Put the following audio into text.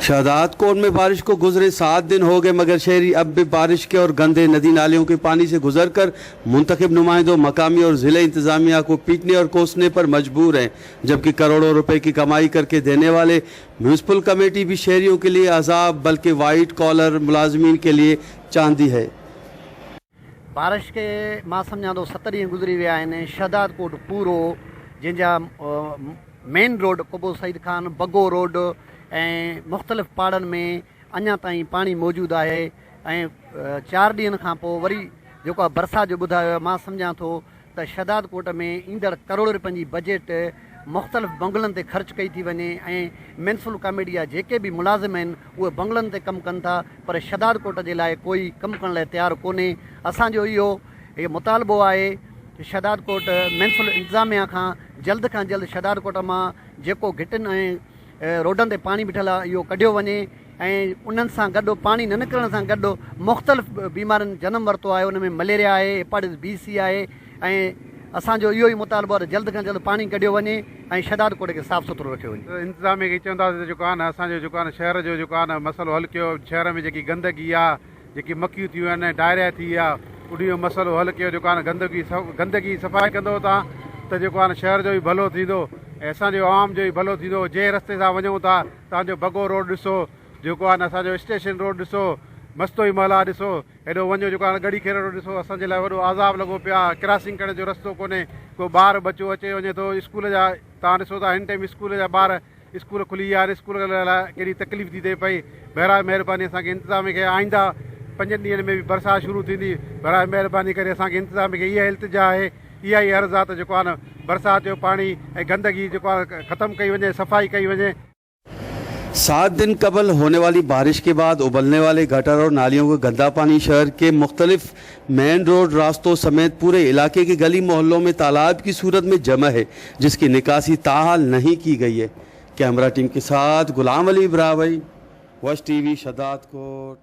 शहदादकोट में बारिश को गुजरे 7 दिन हो गए, मगर शहरी अब भी बारिश के और गंदे नदी नालियों के पानी से गुजरकर मुंतखब नुमाइंदों, मकामी और ज़िले इंतज़ामिया को पीटने और कोसने पर मजबूर हैं, जबकि करोड़ों रुपए की कमाई करके देने वाले म्यूनसिपल कमेटी भी शहरियों के लिए अजाब बल्कि वाइट कॉलर मुलाजमीन के लिए चांदी है। बारिश के मां सम्झा तो 7 ॾींहं गुज़री विया आहिनि। शहदादकोट पूरो जंहिंजा main road कुबो Saeed Khan, बगो road ऐं मुख़्तलिफ़ पहाड़नि में अञा ताईं पाणी मौजूदु आहे। ऐं 4 ॾींहंनि खां पोइ वरी जेको आहे बरसाति जो ॿुधायो, मां सम्झां थो त शहदादकोट में ईंदड़ करोड़ रुपयनि जी बजट मुख़्तलिफ़ बंगलनि ते ख़र्च कई थी वञे ऐं म्यूनसिपल कमेटी जा जेके बि मुलाज़िम आहिनि उहे बंगलनि ते कमु कनि था, पर शहदादकोट जे लाइ कोई कमु करण लाइ तयारु कोन्हे। असांजो इहो मुतालबो आहे त शहदादकोट म्यूनसिपल इंतज़ामिया खां जल्द शहदादकोट मां जेको घिटिन ऐं रोडनि ते पाणी बीठल आहे इहो कढियो वञे ऐं उन्हनि सां गॾु पाणी न निकिरण सां गॾु मुख़्तलिफ़ बीमारियुनि जनमु वरितो आहे। उन में मलेरिया आहे, हेपाटाइटिस B, C आहे ऐं असांजो इहो ई मुतालबो आहे त जल्द खां जल्द पाणी कढियो वञे ऐं शहदादकोट खे साफ़ु सुथिरो रखियो वञे। इंतज़ामिया खे चवंदासीं जेको आहे न असांजो जेको आहे न शहर जो जेको आहे न मसइलो हल कयो। शहर में जेकी गंदगी आहे, जेकी मक्खियूं थियूं आहिनि, डायरिया थी आहे, उन जो मसइलो हल कयो। जेको आहे न गंदगी सफ़ाई कंदो तव्हां त जेको आहे न शहर जो बि भलो थींदो ऐं असांजो आवाम जो बि भलो थींदो। जंहिं रस्ते सां वञूं था, तव्हांजो बगो रोड ॾिसो, जेको आहे न असांजो स्टेशन रोड ॾिसो, मस्तो ई महला ॾिसो, हेॾो वञो जेको आहे गड़ी खेर रोड ॾिसो। असांजे लाइ वॾो आज़ाब लॻो पियो आहे। क्रॉसिंग करण जो रस्तो कोन्हे। को ॿार बचो अचे वञे थो स्कूल जा, तव्हां ॾिसो था हिन टाइम स्कूल जा ॿार स्कूल खुली विया आहिनि, स्कूल लाइ केॾी तकलीफ़ थी थिए पई। बहिराए महिरबानी असांखे इंतज़ाम खे आईंदा 5 ॾींहंनि में बि बरसाति शुरू थींदी, बहिराए महिरबानी करे असांखे इंतज़ाम खे इहा इल्तिजा आहे, इहा ई अर्ज़ु आहे त जेको आहे न बरसाति जो पाणी ऐं गंदगी जेको आहे ख़तमु कई वञे, सफ़ाई कई वञे। 7 दिन कबल होने वाली बारिश के बाद उबलने वाले गटर और नालियों का गंदा पानी शहर के मुख्तलिफ मेन रोड रास्तों समेत पूरे इलाके के गली मोहल्लों में तालाब की सूरत में जमा है, जिसकी निकासी ताहाल नहीं की गई है। कैमरा टीम के साथ गुलाम अली ब्रावई, वश TV, शहदादकोट।